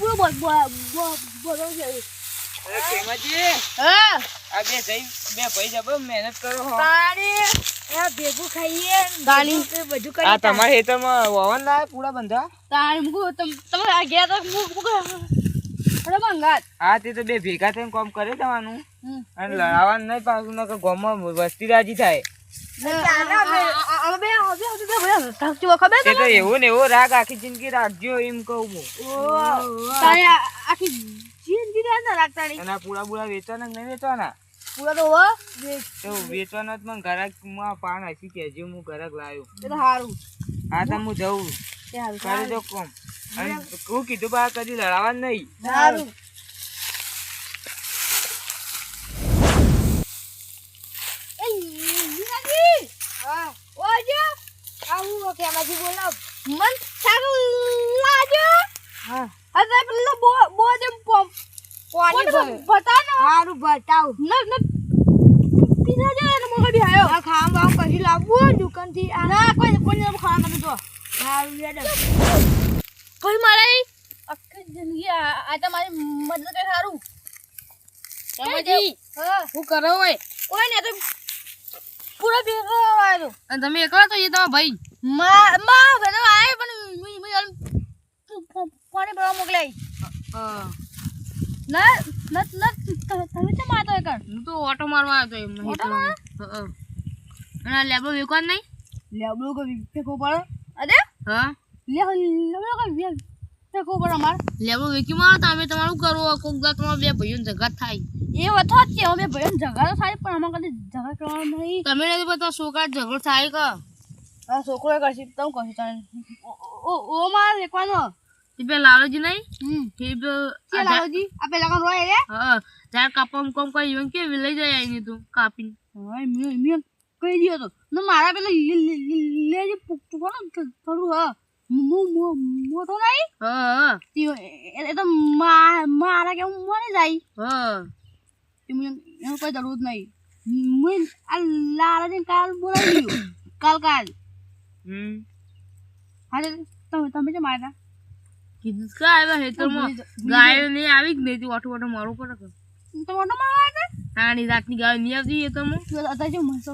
બોલો છે અરે કેમાજી હા આ બે ભાઈ જબર મહેનત કરો હો તારી એ ભેગું ખાઈએ ગાલી બધું કરી આ તમારા ખેતરમાં વવન ના પૂરા બંધા તારી મુકુ તમે આ ગયા તો મુકુ અરે મંગાત હા તે તો બે ભેગા થઈને કામ કરે જવાનું અને લડાવવાનું નહીં પાછું ન કે ગામમાં વસ્તી રાજી થાય તે તો એવું ને એવો રાગ આખી જિંદગી રાખજો એમ કહું હું અને આ પૂરા વેચવાના કે નહીં વેચવાના તો વેચવાના જ મને ઘરાક પાન હસી કહેજો હું ઘરાક લાવ્યો હા તો હું જઉં કરે જો કોમ અને હું કીધું બા કદી લડાવવાનું નહીં દુકાન થી કોઈ મારે આખી જિંદગી આ તમારી મદદ કરે સારું હું કરો હોય ઓય ને તો પૂરો ભેગો આવ્યો અને તમે એકલા તો એ તમારા ભાઈ માં ઘરે આય પણ પાણી ભરવા મોકલાઈ ના તમે તો મારતો એક હું તો ઓટો મારવા આવ્યો એમ ઓટો માર અને લેબડો વેકવા નહીં લેબડો કો વેકો પડે અરે હા લેબડો કો વેકો પડે અમાર લેબડો વેકી મારો તમે તમારું કરો કોક દા તમારા બે ભાઈઓને ઝઘડા થાય એ વાત છે અમે ભાઈઓને ઝઘડા થાય પણ અમાર કદી ઝઘડા કરવાનો નહીં તમે નથી પતા છોકરા ઝઘડો થાય કે આ છોકરો કરશે તમે કરશે તારે ઓ માર વેકવાનો તે બે લાલોજી નહીં તે બે લાલોજી આ પેલા કામ રોય રે હા જાર કાપમ કોમ કોઈ ઈવન કે લઈ જાય આઈને તું કાપીને હા મે કહી દિયો તો ને મારા પેલા લેજે કોણ થોડું હા મોટો નહીં હા એ તો મારા કે મરી જાય હા એનું કોઈ જરૂર નહીં મેં આ લાલાજી કાલ બોલાવી દીધું કાલ હા તમે જે મારા કીધું કે આવ્યા હેતરમાં ગાય નહીં આવી જ નહીં ઓટો મારવું પડે તો ઓટો મારવા આવે તાણી રાતની ગાય નહીં આવતી એ તો હું અત્યારે જો મસ્ત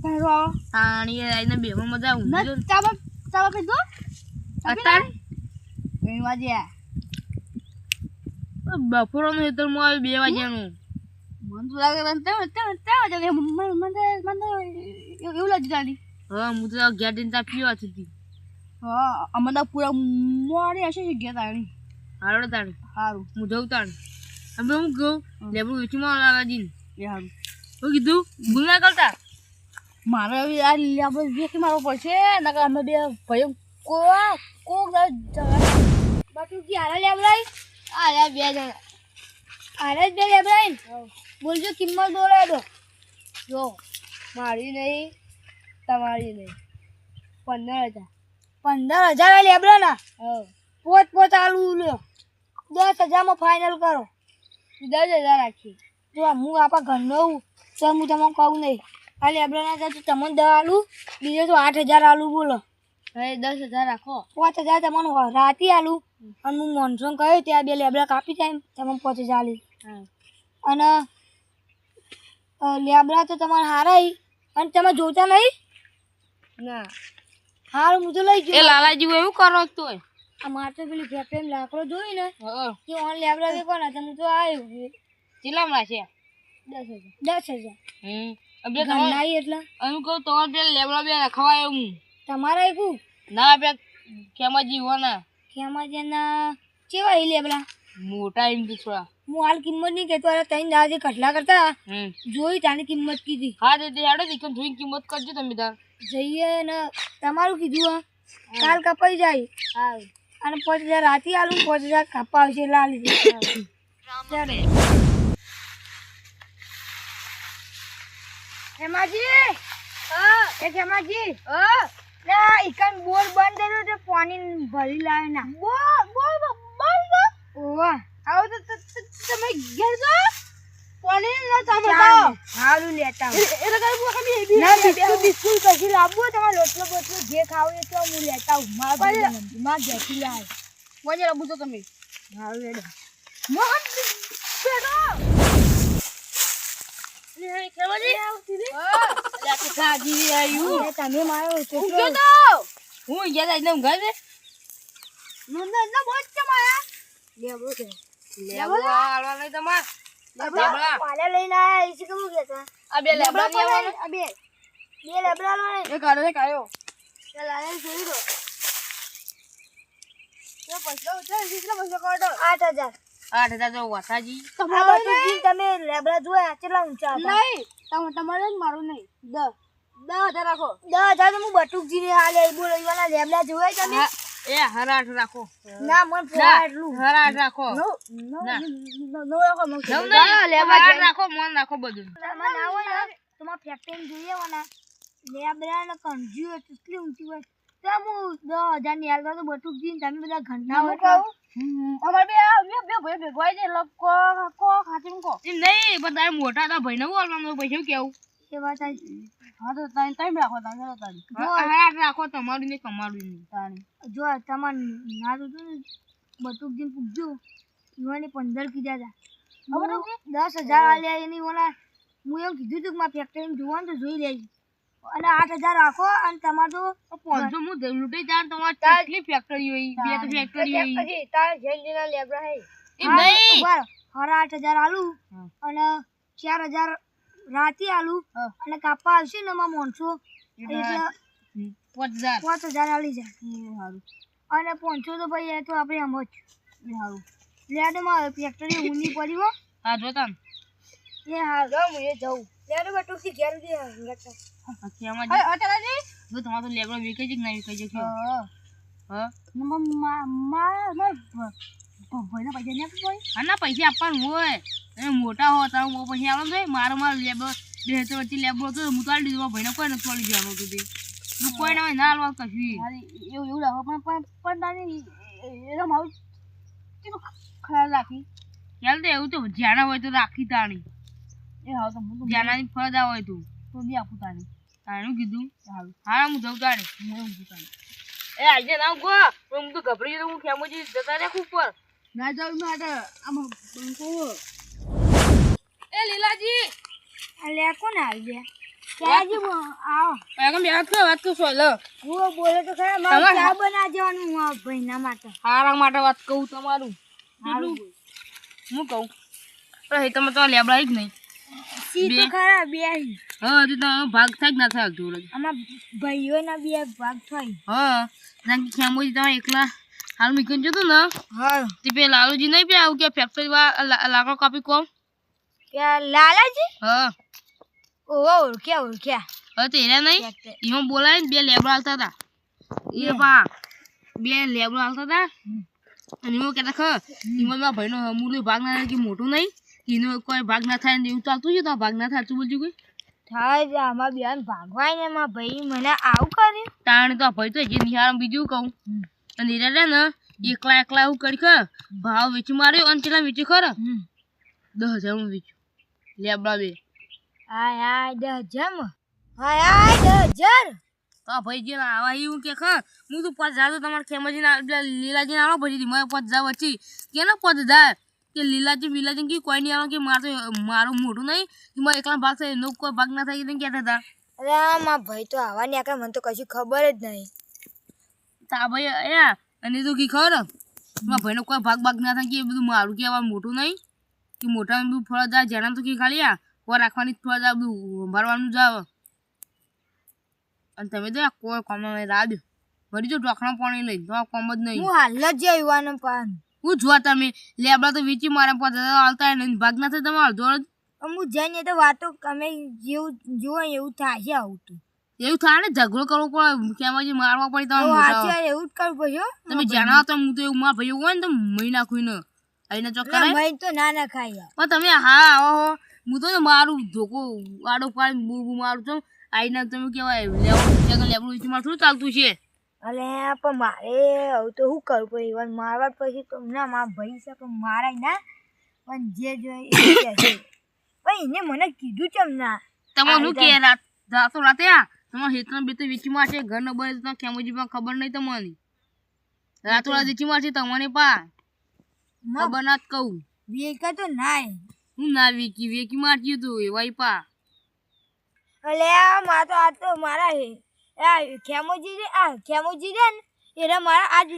પહેરો આવો તાણી આઈને બેમાં મજા આવું ચાબા પીધો અત્યારે એ વાજ્યા બપોરનું હેતરમાં આવે 2 વાગ્યાનું મન તો લાગે તે વાગે મને એવું લાગી તાણી હા હું તો 11 દિન તા પીવા હતી હા અમને પૂરા મોડી હશે ગયા તાણી હારો તાણી હારું હું જઉં તાણી અમે હું ગયો લેબુ વેચીમાં લાગાજી એ હારું હું કીધું ભૂલ ના કરતા મારે આ લેબુ વેચી મારવો પડશે નકર અમે બે ભાઈઓ કોક બાકી કે હારા લેબ લઈ આ લે 2 જણા હારે જ 2 લેબ લઈ બોલજો કિંમત બોલે દો જો મારી નહીં તમારી નહીં 15,000 લેબડો ના પોત આલુ લ્યો 10,000 માં ફાઇનલ કરો 10,000 રાખી જો હું આપા ઘરનો તો હું તમને કહું નહીં આ લેબડો ના તો તમને 10 આલુ બીજો તો 8,000 આલુ બોલો હવે 10,000 રાખો 5,000 તમને રાતી આલુ અને હું મોનસોન કહ્યું ત્યાં 2 લેબડા કાપી જાય તમને 5,000 આલી અને લેબડા તો તમારે હારા અને તમે જોતા નહીં ના હારું હું તો લઈ ગયો એ લાલાજી એવું કરો તો આ મારે પેલી ફેક્ટરી લાકડો જોઈ ને કે ઓન લેબડા કે કોના તમે તો આવ્યું ચીલામ રાખે 10,000 અબે નહીં એટલે અમે કહું તો બે લેબડા બે રખવાય હું તમારા એકું ના બે કેમાજી હોના કેમાજીના કેવા એ લેબડા મોટા એમ તો થોડા હું હાલ કિંમત નહીં કહેતો અરે તઈ દાજે કટલા કરતા જોઈ તાની કિંમત કીધી હા તે હેડો દીકન જોઈ કિંમત કરજો તમે તાર જઈએ ને તમારું કીધું કાલ કપાઈ જાય હા અને 5,000 રાતી આલું 5,000 કપા આવશે એટલે આલી ચાલે હેમાજી હા એ હેમાજી હા લે ઇકન બોર બંધ કર્યો તો પાણી ભરી લાવે ના બોર બંધ ઓવા આવો તો તમે ઘેર જો પાણી ના ચામતા હાલું લેતા એ લગાવી કમી ના બિસ્કુટ કશી લાવવો તમારે લોટલો બોટલો જે ખાવ એ તો હું લેતા હું માર ઘેરથી લાવ મોજે લાવું તો તમે હા રેડો મોહન બેડો લે ખેમાજી હા લે કે સાજી આયુ તમે મારો છોકરો તો હું ગયા એકદમ ઘર દે નંદ બોલ કે માયા લેબો કે લેબો આલવા નહીં તમાર લેબડા વાલે લઈને આયા ઈસે કેમ કેતા આ બે લેબડા ની આવવાનું આ બે લેબડા લો એ કાઢો ને કાયો એ લાલે જોઈ દો એ પૈસા ઉઠે કેટલા પૈસા કાઢો 8000 તો વાસાજી તમે લેબડા જોયા કેટલા ઊંચા હતા નહીં તમારે જ મારું નહીં 10,000 રાખો 10,000 તો હું બટુકજી ને હાલે બોલો ઈવાના લેબડા જોયા તમે એ હરાટ રાખો ના મન પોવા એટલું હરાટ રાખો નો રાખો મન લેબડા રાખો મન રાખો બધું તમારે ના હોય ને તમાર ફેક્ટરી જોઈએ વાના લેબડા ને કંજુ એટલી ઊંચી હોય તો હું 10,000 ની હાલતો તો બટુકજી ને તમે બધા ઘંટા હોય કહું અમાર બે ભાઈ ભેગવાય છે લકો ખાચી કો એમ નહીં પણ તારે મોટા હતા ભાઈ ને બોલવાનું પૈસા કેવું એ વાત હા તો તાઈ ટાઈમ રાખો તમે તારી હા રાખો તમારું ને કમારું નહીં તાણી જો તમાર ના તો બટુક દિન પૂછજો ઈવાને 15 કીધા હતા ખબર કે 10,000 આલ્યા એની ઓલા હું એમ કીધું તું કે માર ફેક્ટરી જોવાનું તો જોઈ લેજો અને 8,000 રાખો અને તમાર તો 500 હું લૂટી જાણ તમાર કેટલી ફેક્ટરી હોય બે તો ફેક્ટરી હોય તાર જેનજીના લેબરા હે એ નહીં બરાબર હરા 8,000 આલુ અને 4,000 રાતી આલુ અને કાપા આવશે ને માં મોણસો એટલે 5,000 આલી જાય સારું અને 500 તો ભાઈ એ તો આપણે આમ જ સારું લેડ માં ફેક્ટરી ઊની પડી હો હા જો તમ એ હા જો હું એ જાઉં લેડ બટુકથી ઘેર દે હંગતા કેમાં અટલાજી જો તમારો તો લેબડો વેકે જ નહીં વેકે જ હા ભાઈના પૈસા ને કોઈ હા ના પૈસા આપવાનું હોય એ મોટા હો તારો મો પૈસા આવવાનું હોય મારો લેબડો બે તો વચ્ચે લેબડો તો હું તાળી દીધો ભાઈને કોઈ નથી તોડી દેવાનું હતું તે હું કોઈ ના ના આલવા કશું એવું રાખો પણ તારી એનો મારું કેટલું ખરાબ રાખી ચાલ તો એવું તો જાણા હોય તો રાખી તાણી એ હા તો હું જાણાની ફરજ હોય તું તો બી આપું તાણી તાણું કીધું સારું હા હું જઉં તાણી હું તાણી એ આજે ના ગો હું તો ગભરી જતો હું ખેમોજી જતા રે ઉપર ના જાવ મેં આમ બંકો એ લીલાજી અલે કોણ આવી ગયા ક્યાંજી આવો આગમ યાદ કર વાત તો સોલ હું બોલે તો ખરા મારે ચા બના જવાનું હું ભાઈના માટે હારા માટે વાત કહું તમારું કેટલું હું કહું પણ તમે તો લેબડા જ નહીં સી તો ખરા બે હા તો ભાગ થાય ના થાય થોડો આમાં ભાઈઓના બે ભાગ થાય હા નાકી ખેમોજી તમે એકલા હાલ મીકન જતો ને હા તે પે લાલુજી નહીં પે આવું કે ફેક્ટરી લાકડો કાપી કોમ કે લાલાજી હા ઓળખ્યા હવે તેરા નહીં એમાં બોલાય ને બે લેબડા હાલતા હતા એ પા બે લેબડા હાલતા હતા અને એમાં કહેતા એમાં મારા ભાઈનો અમૂલ્ય ભાગ ના કે મોટું નહીં એનો કોઈ ભાગ ના થાય ને એવું ચાલતું છે તો ભાગ ના થાય તું બોલજો કોઈ થાય આમાં બેન ભાગવાય ને મારા ભાઈ મને આવું કર્યું તાણ તો ભાઈ તો જે નિહાળ બીજું કહું અને એરા ને એકલા એવું કરી ભાવ વેચી માર્યો અને પેલા વેચી ખરા 10,000 હું વેચ્યું લેબડા બે હાય 10,000 હાય 10,000 તો ભાઈ જે આવા એવું કે હું તો 5,000 તો તમારા ખેમજી લીલાજી આવો પછી મને 5,000 વચ્ચે કેનો 5,000 કે લીલાજી કે કોઈ નહીં આવે કે મારું મોટું નહીં એમાં એકલા ભાગ થાય એનો કોઈ ભાગ ના થાય કેમ કહેતા હતા અરે મારા ભાઈ તો આવા ને આખા મને તો કશું ખબર જ નહીં તા ભાઈ યા અને તો કી ખબર મારા ભાઈનો કોઈ ભાગ ના થાય કે એ બધું મારું કહેવા મોટું નહીં કે મોટા બધું ફળ જાય જેના તો કી ખાલી કોઈ રાખવાની ફળ જાય બધું ભરવાનું જાવ અને તમે તો કોઈ કોમ રાહ દો ભરી જો ઢોકણા પાણી લઈ તો કોમ જ નહીં હું હાલ જ જવાનું પાન હું જોવા તમે લેબડા તો વેચી મારા 5,000 હાલતા નહીં ભાગ ના થાય તમે અડધો હું જઈને તો વાતો અમે જેવું જુઓ એવું થાય છે આવું તો એવું થાય ને ઝઘડો કરવો પડે કેમ મારવા પડે તમારે એવું જ કરવું પડે તમે જાણો તો હું તો એવું મારા ભાઈ હોય ને તો મહી નાખું ને આઈને ચોક્કસ મહી તો ના ખાય પણ તમે હા આવો હું તો મારું ધોકો આડો પાડી બૂબુ મારું તો આઈને તમે કેવાય લેબડું વેચી મારું થોડું ચાલતું છે અલે પણ મારે હવે તો શું કરવું પડે ઈવન મારવા પછી તો ના મારા ભાઈ છે પણ મારાય ના પણ જે જોઈએ ભાઈ એને મને કીધું ચમ ના તમારું કે રાતો રાતે તમારા હેતના બે તો વેચી મારશે ઘર ન બને તો ખેમોજી પણ ખબર નહીં તમને રાતો રાત વેચી મારશે તમને પા બનાત કહું વેકા તો નાય હું ના વેકી મારતી તું એવાય પા અલે આ તો મારા ખેમોજી રે ને એરા મારા આજ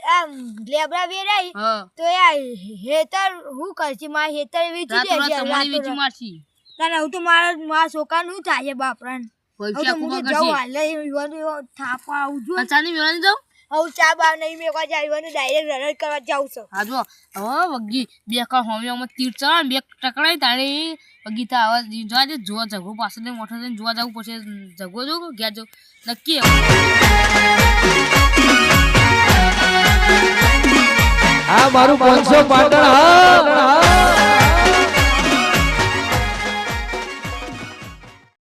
આ લેબડા વેરાઈ તો યાર હેતર હું કરছি માર હેતર વેચી દે તમારી વેચી મારછી તને હું તો મારા છોકરા નું થાય બાપરાન પૈસા કુબા કરશે હાલે ઈવન થાપા આવજો અચાની મેળાની જાવ હું ચા બા નહીં મેવા જાયવાનું ડાયરેક્ટ રન કરવા જાઉં છું હા જો હવે વગી બે કા હોમિયામાં તીર ચા બે ટકરાઈ તાણી ગીતા આવાજ જોજે જોવા જગો પાછળ મોઠો થઈને જોવા જાવ પછી જગો જો ગયા જો નક્કી આ મારું 500 પાટણ હા